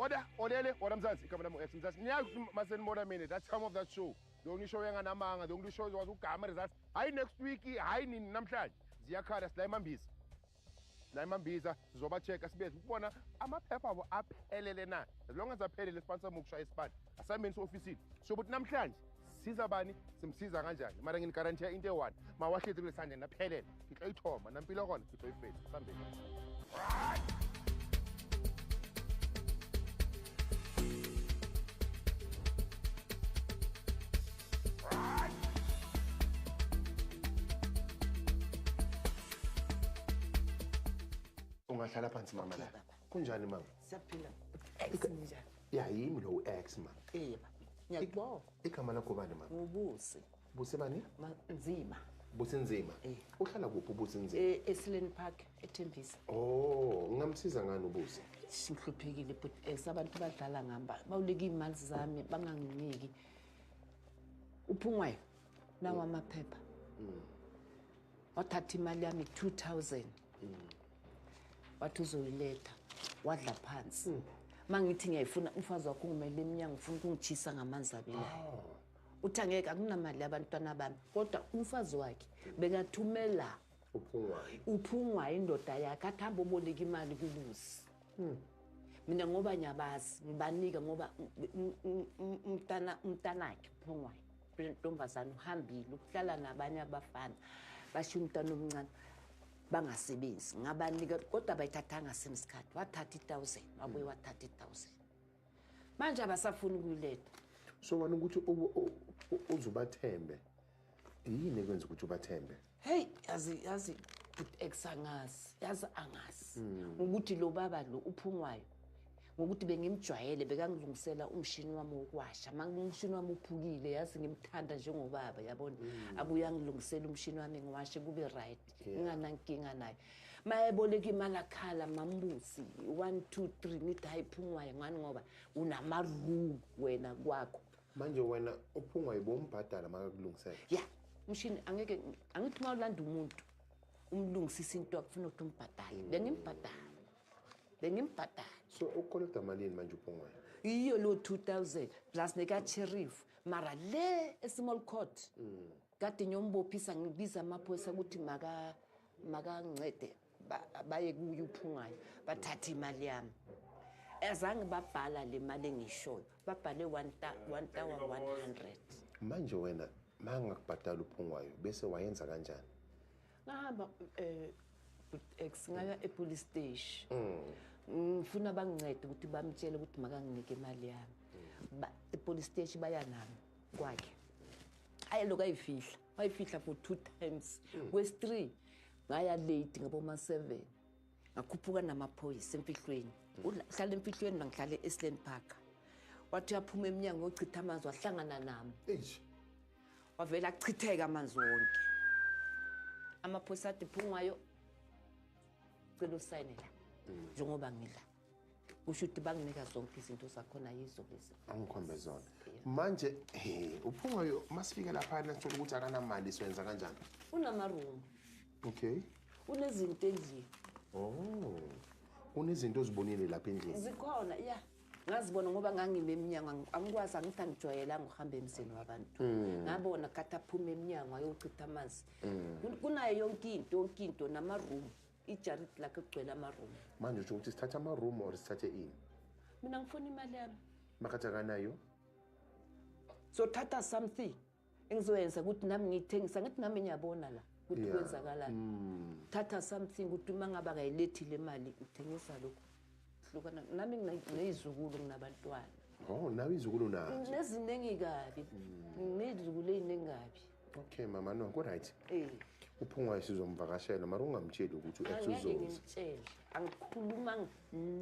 Order, Mzansi, come on, Mzansi. Now, Masen Moda minute, that's some of that show. The only show yang anamanga, the only show was Ukama results. I next week, I need Namshan. Ziakara, Slimambis. Slimambiza, Zoba check, Asbeth, Wana, I'm a pepper up Elena. As long as I pay the sponsor Muksha is bad. Assignments office. So, but Namshan, Caesar some Caesar Ranja, Marang in Karantia in the one. My wife is the Sun and a pedal. It's a Tom and I'm Pilogon, it's a face. Sunday. Ungahlala phansi mama la. Kunjani mama? Siyaphila. Ex njani? Ya yimi lo ex mama. Baba. Ngiyakubona. Igama lakho bani mama? Ubusi. Busi bani? Nzima. Busi Nzima. Uhlala kuphi uBusi Nzima? eSileni Park eThembisa. Oh, ngamsiza ngani uBusi? Sihluphekile but esabantu badlala ngamba. Bawuleka imali zami banganginiki. Uphungwayo nawo amaphepha. Wathatha imali yami 2000. Wathi uzoyiletha wadla phansi mangithi ngiyayifuna umfazi wakho ngumele eminyango ngifuna ukungitshisa ngamanzi abilayo uthi angeke akunamali abantwana bami kodwa umfazi wakhe bekathumela uphungwayo indoda yakhe athamba uboleka imali kubusi mina ngoba nyabazi ngibanika ngoba umntanakhe uphungwayo intombazana uhambile ukuhlala nabanye abafana basho umntana omncane bangasebenzi ngabanika kodwa bayithathanga semsikhathi wathatha 1000 wabuye wathatha 1000 manje abasafuna ukuyiletha so wena ukuthi uzubathembe yini ekwenza ukuthi ubathembe hey yazi yazi angazi ukuthi lo baba lo uphungwayo ngokuthi bengimjwayele bekangilungisela umshini wami wokwasha mangumshini wami uphukile yazi ngimthanda njengobaba yabona abuya ngilungisela umshini wami ngiwashe kube right nginganankinga naye mayeboleka imali akhala mambusi 1 2 3 nithi hayiphungwayo ngani ngoba unamaru wena kwakho manje wena uphungwayo bombhadala makakulungisela umshini angeke angithi mawulanda umuntu umlungisisa into akufuna ukuthi umbhadale bengimbhadala so ukolekta malini manje uphungwayo iyo lo 2000 plus neka sheriff mara le small court kade nyombophisa ngibiza amaphoyisa ukuthi maka ngcede baye kuye uphungwayo bathatha imali yami azange babhala le mali engishoyo babhale 1100 manje wena mangakubhadala uphungwayo bese wayenza kanjani ngahamba ngaya epolice station ngifuna bangincede ukuthi bamtshele ukuthi makanginike imali yami epolice station baya nami kwakhe ayeloku ayifihla for 2 times kwesi 3 ngaya late ngaboma 7 ngakhuphuka namaphoyisa emfihlweni uhlala emfihlweni bangihlale eSileni Park wathi yaphuma eminyango ochitha amanzi wahlangana nami wavela achitheka amanzi wonke amaphoyisa athi phungwayo cela usayine la njengoba ngidla kusho ukuthi banginika zonke izinto zakhona yizo lezi angikhombe zona manje uphungwayo masifika lapha nathola ukuthi akanamali siwenza kanjani unamaroom okay unezinto endlini unezinto ozibonile lapha endlini zikhona ngazibona ngoba ngangime eminyango angikwazi angithi angijwayela ngihamba emseni wabantu ngabona kade aphuma eminyango ayochitha amanzi kunayo yonke into namaroom ijarit lakhe kugcwele amaroom manje uthi ukuthi sithatha amaroom or sithathe ini mina ngifuna imali yami makatha kanayo so thatha something engizoyenza ukuthi nami ngithengisa ngithi nami ngiyabona la ukuthi kwenzakalani thatha something ukuthi mangaba kayilethi le mali ngithengisa lokho hlukana nami nginezizukulu nginabantwana nawe izukulu nazo neziningi kabi ngizukulu eziningabi okay mama no ku right uphungwayo sizomvakashela mara ungamtsheli ukuthi ngitshela angikhuluma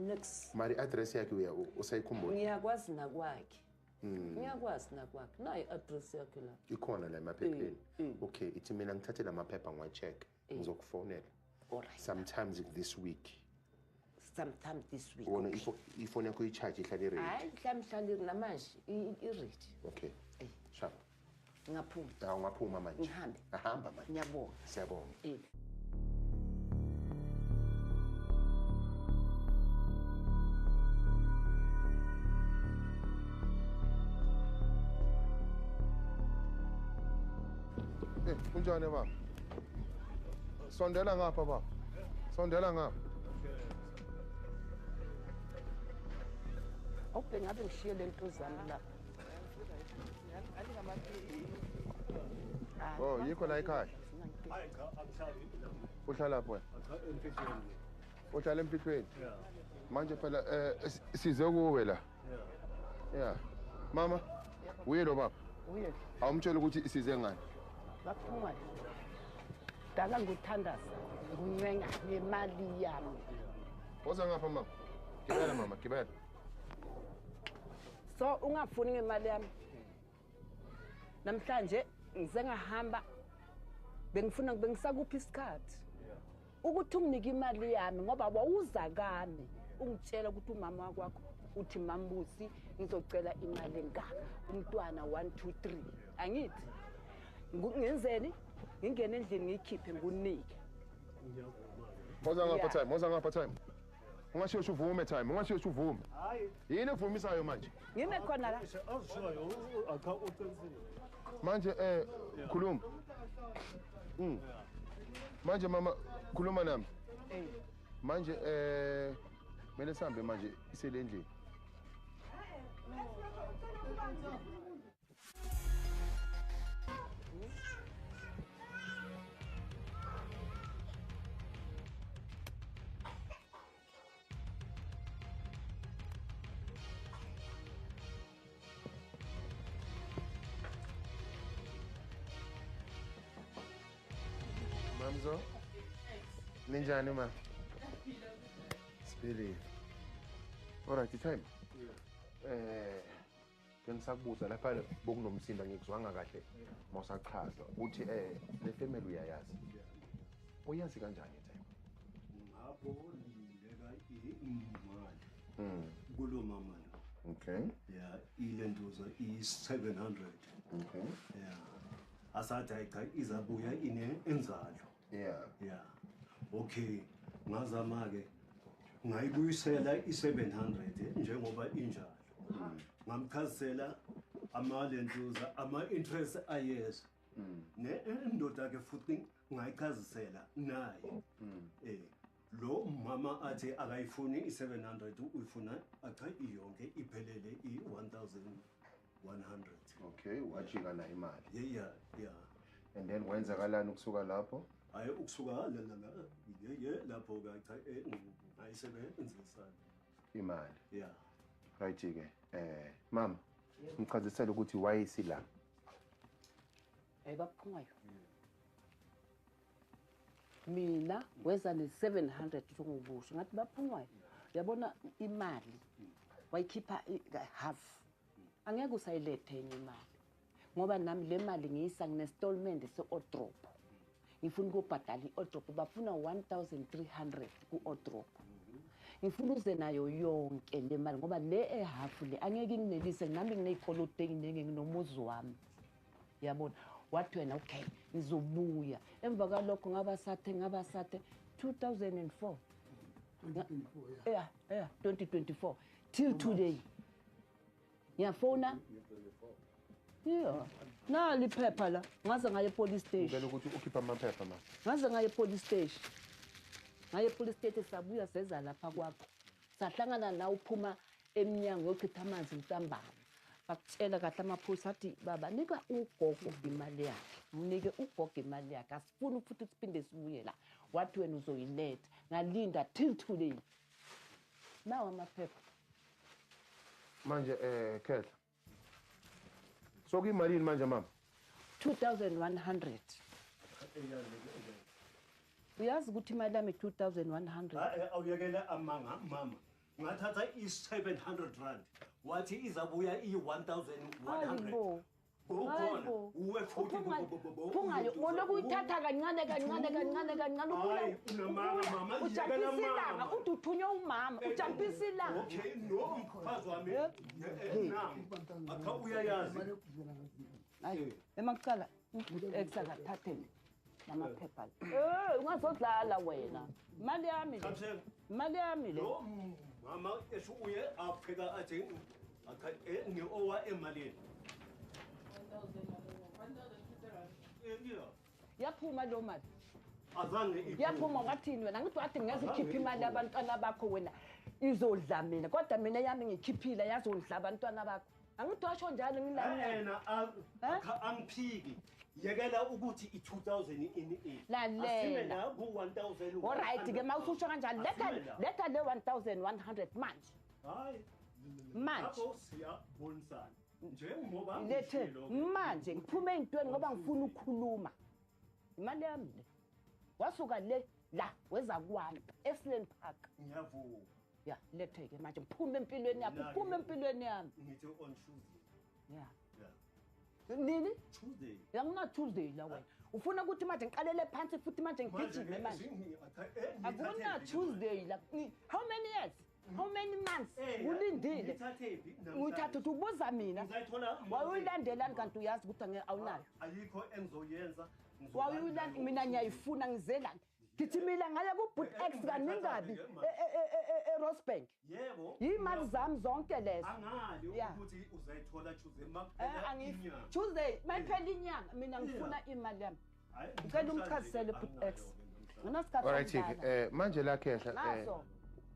next mari address yakhe usayikhumbula ngiyakwazi nakwakhe nayi address yakhe la ikhona la emaphepheni okay ithi mina ngithathe la maphepha ngiwacheck ngizokufonela alright sometime this week wona ifoni yakho i-charge ihlale ready hayi mhlawumbe namanje i-ready okay sharp ngaphuma ungaphuma manje ahamba manje ngiyabonga siyabonga kunjani baba? Sondela ngapha baba. Sondela ngapha. Awubheke ngabe ngishiye le nto zami la. Oh, yikho la ekhaya. Uhlala lapho wena? Uhlala emphithweni? Manje phela size kuwe la. Yeah. Mama, uye lo baba. Uye. Awumtshela ukuthi size ngani? Baphuma. Dala nguthandaza. Ngunyenga nemali yami. Woza ngapha mama. Gibela mama, gibela. So ungafuni ngemali yami. Namhlanje ngize ngahamba bengifuna bengisakuphi isikhathi. Ukuthi unginike imali yami ngoba wawuza kami ungitshela ukuthi umama wakho uthi Mambusi ngizocela imali engaka umntwana 1 2 3 angithi ngenzeni ngingene endlini ngiyikhiphe ngunike. Woza ngapha time, woza ngapha time. Ungashiyo uvume time, ungashiyo uvume. Hayi. Yini evumisayo manje? Ngime khona la. Manje khuluma. Manje mama khuluma nami. Manje mele sihambe manje iselendlini. Mamzo? Ninjani ma? Sibili. Alright, time. Ngisakubuza lapha bokunomsindo ngikuzwanga kahle mawusachaza uthi le family uyayazi. Uyazi kanjani time? Ngapho lindeka imali. Kulo mama la. Okay. Yeah, ilentuza i700. Okay. Yeah. Asathi cha izabuya inenzalo. Yeah. Yeah. Okay. Ngazama ke ngayibuyisela i700 njengoba injalo. Ngamchazela amalentuza ama-interest ayeza. Nendoda ke futhi ngayichazisela naye. Lo mama athi akayifuni i700 uyifuna acha iyonke iphelele i1100. Okay, wajika na imali. Yeah. And then wenzakalani ukusuka lapho? Hayi ukusuka la lapho ke cha ayisebenzisa imali. Yeah. Right ke. Mama, ngichazisela ukuthi wayisila. Baphungayo. Mina weza ne700 ngobusho ngathi baphungayo. Uyabona imali wayikhipha half. Angeke usayilethe enye imali. Ngoba nami le mali ngiyisa nginestallment se-Odrop. Ngifuna ukubhadala i-Odrop bafuna 1300 ku-Odrop. Ngifuna uze nayo yonke le mali ngoba le ehalf le angeke nginelise nami ngineyikoloto eziningi nginomuzi wami. Yabona wathi wena okay ngizobuya emva kalokho ngabasathe 2004. Yeah 2024 till today. Ngiyafona. Yeah. Na liphepha la ngaze ngaye police station. Ngicela ukuthi ukhipha amaphepha mama. Ngaze ngaye police station. Ngaye police station sabuya seza lapha kwakho. Sahlangana na uphuma eminyango yochitha amanzi ntambama. Bakutshela kahle amaphoyisa athi baba nika ugogo imali yakhe. Mnike ugogo imali yakhe. Asifuni futhi siphinde sibuye la. Wathi wena uzoyiletha. Ngalinda till today. Nawa amaphepha. Manje Khetha. So kuyimalini manje mama? 2100. Uyazi ukuthi imali yami 2100. Awuyekela amanga mama. Ngathatha i700 rand. Wathi izabuya i1100. Hayibo. Phungayo ngolokhu uyithatha kancane mama. Ujampisilanga uthi uthunywe umama ujampisilanga. Okay no mfazi wami. Akha uyayazi. Hayi emakuqala eksaka thatheni namaphepha. Ungazodlala wena. Imali yami le. Mama esho uye afika athi akha ngi owa emalini. 1000 1,000 Yeah. yaphuma lo mali azange yaphuma wathini wena ngithi wathi ngiyazikhipha imali abantwana bakho wena izodla mina kodwa mina yami ngikhiphile yazondla abantwana bakho angithi washo njalo yena angiphiki yekela ukuthi i2000 ini lalela ku 1000 alright ke mawusho kanjani letha le 1100 manje hayi manje lapho siyabonisana njengoba lethe manje ngiphume intweni ngoba ngifuna ukukhuluma imali yami le wasuka le la weza kwami eSland Park ngiyavuma ya lethe ke manje ngiphume empilweni yakho ngiphume empilweni yami ngithi on Tuesday yeah nini Tuesday yangina Tuesday la wena ufuna ukuthi manje ngiqalele phansi futhi manje ngigijime manje akuna Tuesday la how many years how many months ulindile ngithatha ubuza mina wawuyilandelani kanti uyazi ukuthi awunayo ayikho engizoyenza wawuyilanda mina ngiyayifuna ngizelani ngithimila ngaya ku Boot X kaningabi eRosebank yebo imali zami zonke lezo angali ukuthi uzayithola Tuesday makuphela Tuesday mayiphela inyanga mina ngifuna imali yami ngicela umchazisele Boot X nginasikhathi alright manje la khehla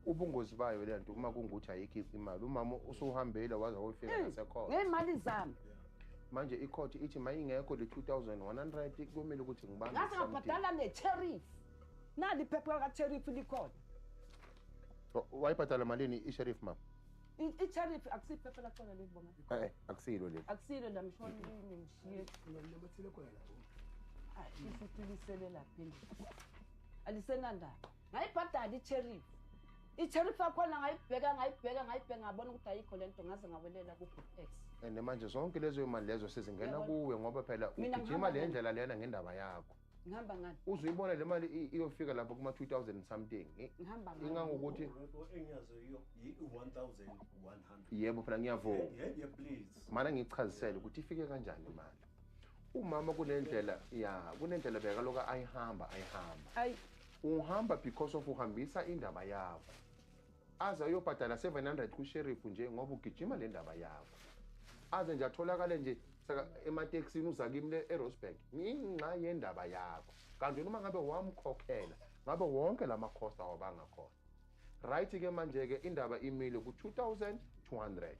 ubungozi bayo lento uma kungukuthi ayikho imali umama usuhambile waza uyifika nasekhona ngemali zami manje icourt ithi mayingekho le 2100 kumele ukuthi ngibambe ngase ngabhadala ne-tariff nali iphepha ka-tariff likhona wayibhadala malini i-sheriff mama i-tariff akusiphepha lakhona leli akusilo leli akusilo la mshoni ngishiye namathile khona lapho isitilisele lapha alisenandaba ngayibhadala i-tariff i-tariff yakhona ngayibheka ngabona ukuthi ayikho lento ngaze ngawelela ku-Boot X and manje zonke lezo mali lezo sezingena kuwe ngoba phela ugijima le ndlela lena ngendaba yakho ngihamba ngani uzuyibona le mali iyofika lapho kuma 2000 something ngihamba ngani ingangokuthi engiyaziyo yi1100 yebo phela ngiyavuma yeah please mana ngichazisele ukuthi ifike kanjani imali umama kunendlela kunendlela beka lokho ayihamba uhamba because of uhambisa indaba yakho aza uyobhadala 700 ku sheriff nje ngoba ugijima le ndaba yakho aze nje atholakale nje saka emateksini uzakimle eRosebank inqa yendaba yakho kanti noma ngabe wamkhokhela ngabe wonke lama cost awabanga khona right ke manje ke indaba imile ku 2200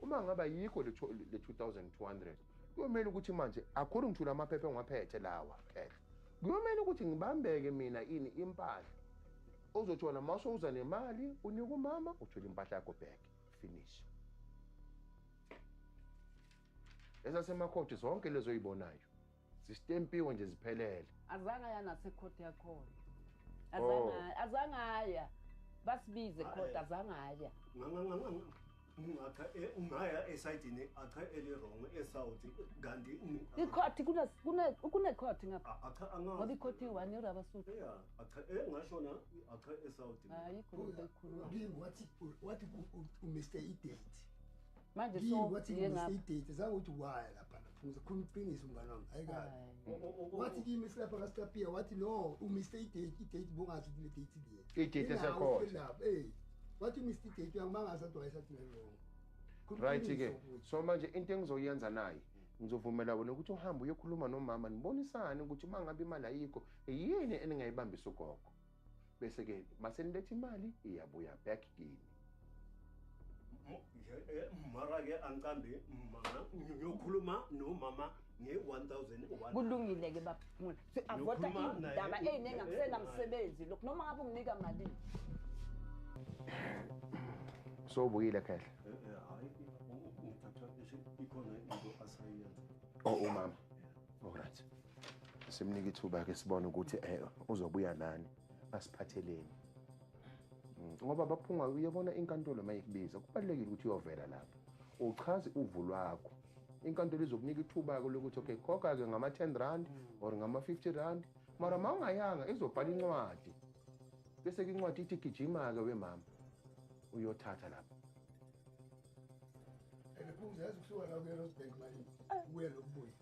uma ngaba yikho le 2200 kuyomela ukuthi manje according to lamaphepha engwaphethe lawa phela kuyomela ukuthi ngibambeke mina ini impahla uzothola mase uza nemali unika umama uthola impahla yakho back finish esasemakhoti zonke lezo yibonayo sistempiwe nje ziphelele azange yanasekhoti yakhona azange aya basibize khoti azange aya ungaya esayidini acha elirong eSouth kanti ikhoti kunekhoti ngapha ngoba ikhoti i-1 eRabasuthi acha ngashona acha eSouth ayikho into ekhuluma wathi umiste idate manje wathi umiste idate zange uthi waya lapha lapha khona iqiniso mngani wami ayikazi wathi kimi silapha kaStapia wathi no umiste idate bongazi le date le idate esekhona wathi umiste idate uyangimangaza ukuthi wayesathi wrong right ke so manje into engizoyenza naye ngizovumela wena ukuthi uhambe uyokhuluma nomama nibonisane ukuthi mangabe imali ayikho yini eningayibambisa ugogo bese ke masenilethe imali iyabuya back kini mara ke angiqambe ngiyokhuluma nomama nge1000 kulungile ke baphumula avota indaba eyinengakusena msebenzi lokho noma ngabe unginika malini so ubuyile khehla umama alright simnika ithuba ke sibone ukuthi uzobuya nani asiphatheleni ngoba baphunga uyabona inkantolo mayikubiza kubalekile ukuthi uyovela lapha uchaze uvu lwakho inkantolo izokunika ithuba ke lokuthi okay khokha ke ngama 10 rand or ngama 50 rand mara mawungayanga izobhala incwadi bese ke incwadi ithi gijima ke wemama uyothatha lapha uyazi kusuka la eRosebank mali ubuye lokubuya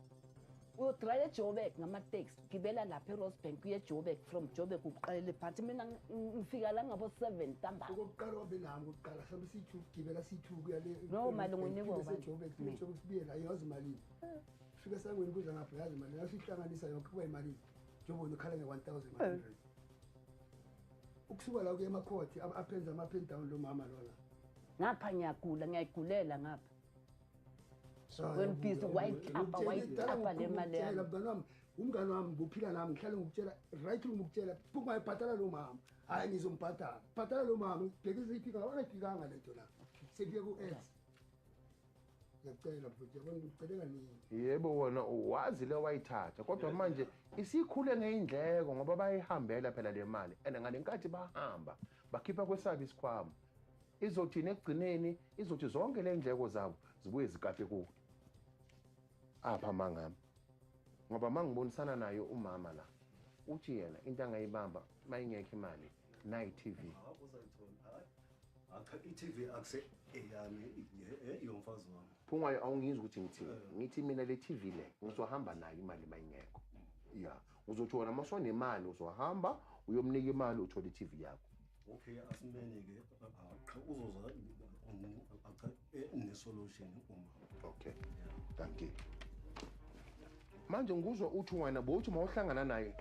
udraya eJoburg ngama-taxi gibela lapha eRosebank uye eJoburg from Joburg uqalele phansi mina ngifika la ngabo 7 ntambama okokuqala wabe nami okokuqala hlambe sithu gibela sithu kuya le no mali ngonikwa eJoburg sibuye la yazi malini fika sangweni kuza ngapha yazi malini asihlanganisa yonke kuba imali njengoba ukhala nge-1100 ukusuka la kuye emakhoti aphenza ama-pen down lo mama lona ngapha ngiyayigulela ngapha when busy wayitapa le mali yami mngani wami umngani wami nguphila nami ngihlale ngikutshela right ngikutshela ungayibhatala lo mama hayi ngizombhatala bhatala lo mama bhekise iphika akayifikanga lento la sefike ku-x ngiyacela futhi yabona ngicele kaningi yebo wona wazi le wayithatha kodwa manje isikhule ngeyindleko ngoba bayihambela phela le mali and ngale nkathi bahamba bakhipha kwesabi isikhwama izothina ekugcineni izothi zonke le ndleko zabo zibuye zikape kuwe apha mangami ngoba mangibonisana nayo umama la uthi yena into angayibamba mayingekho imali nayi TV akha i-TV akuse eyami yomfazi wami Phungwayo awungizwa ukuthi ngithini ngithi mina le TV le ngizohamba nayo imali mayingekho ya uzothi wona masonemali uzohamba uyomnika imali uthola i-TV yakho okay asimene ke uzoza ne-solution uma okay thank you manje nguzwa uthi wena bothi mawuhlangana naye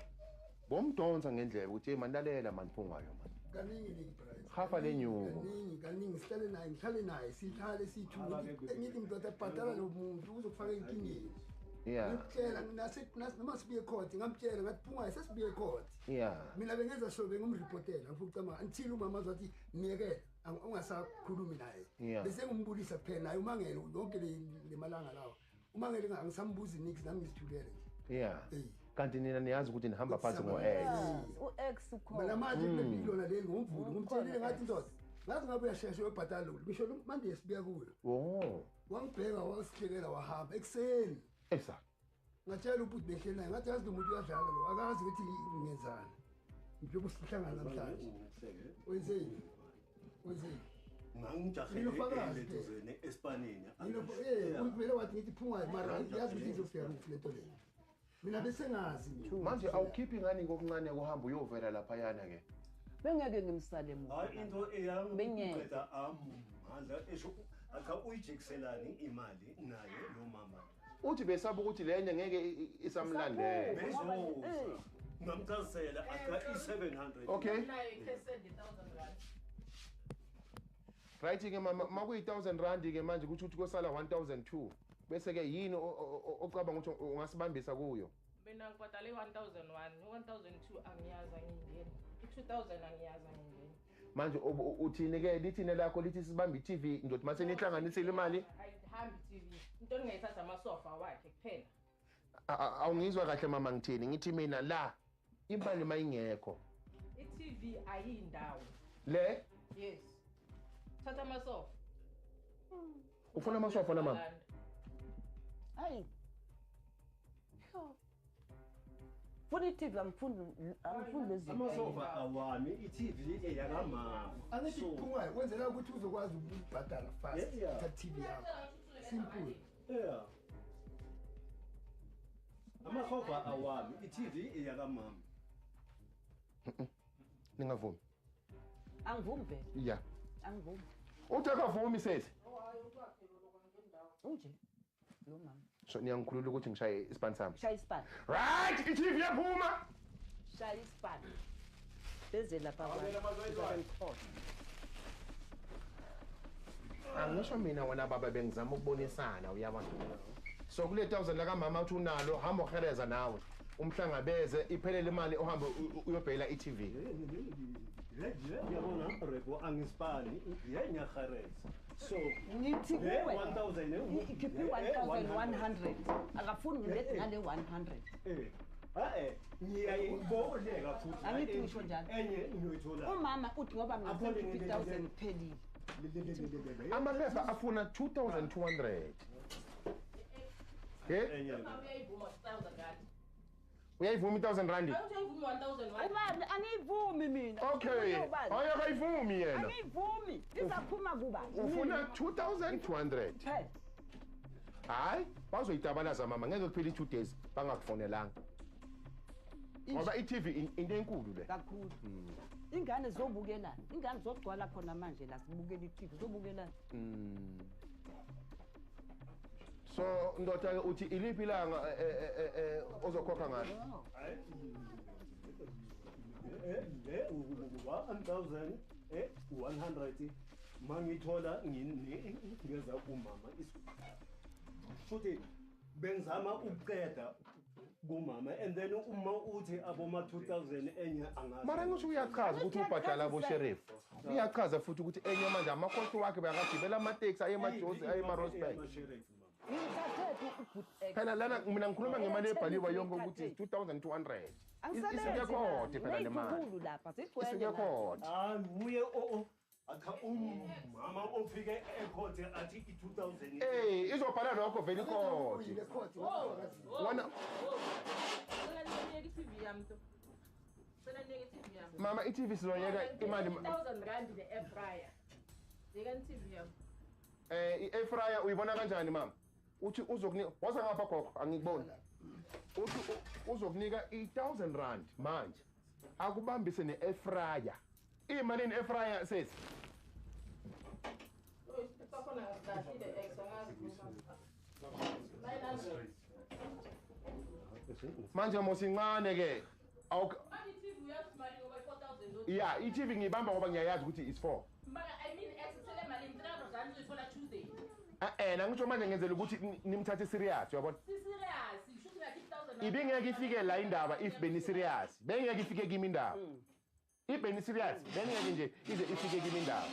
bomdonsa ngendlela ukuthi hey mandalela mani Phungwayo mani kaningi hafa lenyuko kaningi ngihlale naye sihlale sithuke ngithi ngizothi abhadala lo muntu uzokufaka enkingeni ngitshela noma sibuye ecourt ngamtshela ngathi Phungwayo sesibuye ecourt mina bengenza sure bengumripotela ngifuna until umama azothi miyekela ungasakhulumi naye bese ngumbulisa kuphela naye umangele yonke le malanga lawo umangele angisambuzi nix nami ngisithulele kanti nina niyazi ukuthi nihamba phansi ngo-X u-X ukhona mina manje kulempilo na le ngomvulo ngumtshelile ngathi ndoda ngathi ngabe uyashesha uyobhadala lokhu ngisho manje yesibuya kuyo wangibheka wasihlekela wahamba ekuseni ngatshela ukuthi behleli naye ngathi yazi lo muntu uyadlala lo akazi ukuthi ngenzani njengoba sihlangana namhlanje wenzeni ngangijaheleduze ne-espanini kumele wathi ngithi Phungwayo mara yazi ukuthi izofika kuphi lento leyo mina bese ngazi manje awukhiphi ngani kokuncane kuhamba uyovela laphayana-ke bengeke ngimsale hayi into eyangiqeda amandla esho akha uyijekiselani imali naye lo mama uthi besaba ukuthi lenye ngeke isamlandela bezoza ngamchazela akha i-700 okay right-ke makuyi-1,000 rand-ke manje kuthi ukuthi kosala 1,200 bese-ke yini ocabanga ukuthi ungasibambisa kuyo mina ngibhadale 1,001 1,200 angiyaza ngingena i-2,000 angiyaza ngingena manje uthini-ke lithini lakho lithi sibambe i-TV ndothi mase nihlanganisile imali ayihambi i-TV into ningayithatha amasofa wakhe kuphela awungizwa kahle mama ngithini ngithi mina la imali mayingekho i-TV ayindawo le yes thatha amasofa ufuna amasofa mama hayi funa i-TV angifuni lezi amasofa awami i-TV eyakamama angithi Phungwayo wenzela ukuthi uzokwazi ukubhadala fast thatha TV yakho simple amasofa awami i-TV eyakamama ningavumi angivumi vele ya angivumi uthi akavumi sethi unje lo mama so niyangikhulula ukuthi ngishaye isipani sami shaya isipani right i-TV yaphuma shaya isipani beze lapha angisho mina wena baba bengizama ukubonisana uyabona so kule 1,000 lakamama uthi unalo hamba uhereza nawe umhlangabeze iphelele imali uhambe uyobhela i-TV yabona rebo angisipani yenyahareza so ngithi kuwe 1,000 ikhiphi 1,100 akafuni ngilethe ngale 100 ngiyayiboleka futhi angithi ngisho njalo enye ngiyoyithola umama uthi ngoba mina 50,000 kuphelile amaphepha afuna 2,200 uyayivuma 1,000 rand ubani angiyivumi mina okay ayakayivumi yena angiyivumi izaphuma kuba ufuna 2,200 phela hayi bazoyitabalaza mama ngeke kuphela i-2 days bangakufonelanga ngoba i-TV into enkulu le kakhulu ingane zobukelana ingane zogcwala khona manje la sibukela i-TV zobukelana so ndoda uthi iliphi ilanga ozokhokha ngalo? 1,100 mangithola ngingeza kumama futhi bengizama ukuqeda kumama and then uma uthi aboma 2,000 enye angazi. Mara ngisho uyachaza ukuthi ubhadala bosheriff. Uyachaza futhi ukuthi enye manje amakhosi wakhe bayagibela ama-taxi aye emajozi aye ema-Rosberg. Phela lana mina ngikhuluma ngemali ebhaliwe yonke ukuthi 2,200. Isuke khode phela le mali. Isuke khode. Nguye akha umama ofike ekhothe athi i-2,000. Hey, izobhala lokho vele ikhode. Wona Mama i-TV sizoyeka imali 1,000 rand ne-air fryer. Yeka i-TV yami. I-air fryer uyibona kanjani mama? Uthi uzokunika waza ngapha gogo angikuboni. Uthi uzokunika 1,000 rand manje. Akubambise ne-air fryer. Imali ne-air fryer sesi. Manje mosincane ke. Yeah, i-TV ngibamba ngoba ngiyayazi ukuthi is 4. Mara I mean exisele mali 300 rand uzoyithola Tuesday. Ngisho manje ngenzela ukuthi nimthathe serious uyabona? Serious, ishuthi ngathi 1,000. Ibingeke ifike la indaba if beni serious. Bengeke ifike kimi indaba. If beni serious, bengeke nje ize ifike kimi indaba.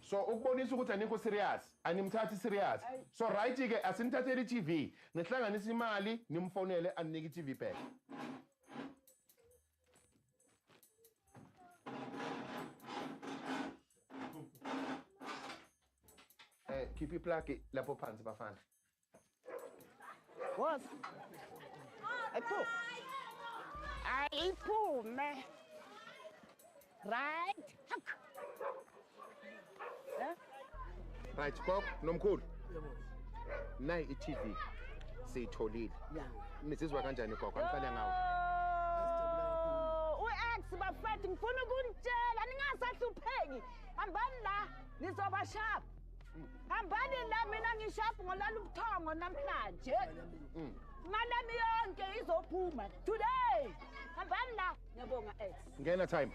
So ukubonisa ukuthi anikho serious, animthathi serious. So right ke asinithathele i-TV, ngihlanganisa imali, nimfonele aninike i-TV back. Keep iplug lapho phansi bafana. Boss. Ayiphume. Right. Right, Kok, nomkhulu. Nayi i-TV siyitholile. Nisizwa kanjani Kok? Anifale ngawo. U-X bafethu ngifuna ukunitshela ningasahlupheki. Hambani la nizoba sharp. Hambani la mina ngisharp ngolala ubuthongo namhlanje. Malami yonke izophuma today. Hambani la ngiyabonga X. Ngena time.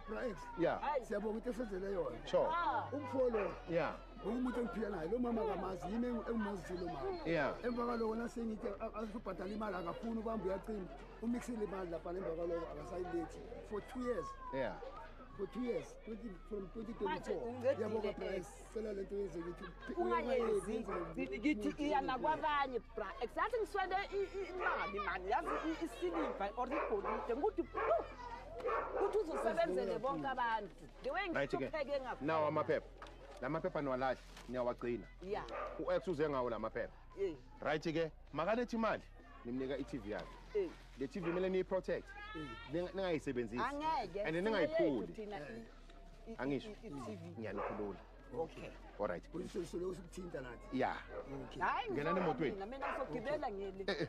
Prax. Yeah. Siyabonga ukuthi esenzele yona. Sure. Umfolo. Yeah. Umuntu engiphila naye lo mama kamazi yimi engimazile lo mama. Yeah. Emva kaloko nasengithi azobhadala imali akafuni ubamba uyacima. Umixile imali lapha emva kaloko akasayilethi for 2 years. Yeah. For 2 years, from 2024. Yabonga Prax. Sela lento yenze ukuthi ungayenzi ngithi iya nakwabanye bra exactly ngiswele imali mani yazi isiliva or igolide nguthi ukuthi uzosebenzele bonke abantu the way ngihlupheke ngapha nawo amaphepha lamaphepha niwalahle niyawagcina yeah u-X uze ngawo lamaphepha right ke makalethi imali nimnika i-TV yakhe le TV kumele niyi-protect ningayisebenzisi and ningayiphuli angisho ngiyanikhulula. Okay. All right. Ulisolo usukuthinta nathi. Yeah. Hayi ngena emotweni. Mina ngizogibela ngeli.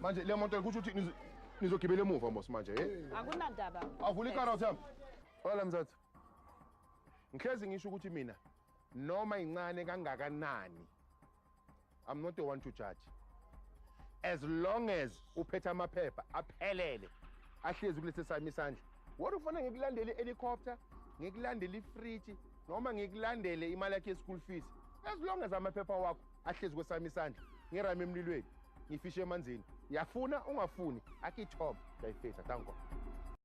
Manje le moto kusho ukuthi nizogibela emuva mos manje Akunandaba. Avula ikaroti yami. Hola mzathu. Ngihlezi ngisho ukuthi mina noma incane kangakanani I'm not the one to judge. As long as uphethe amaphepha aphelele ahlezi kulesi sami isandla. Wona ufanele ngikulandele i-helicopter, ngikulandele ifridge noma ngikulandele imali yakhe ye-school fees. As long as amaphepha wakho ahlezi kwesami isandla, ngirame emlilweni, ngifishe emanzini. Yafuna ungafuni, akithoba, ngiyayifetha, thank God.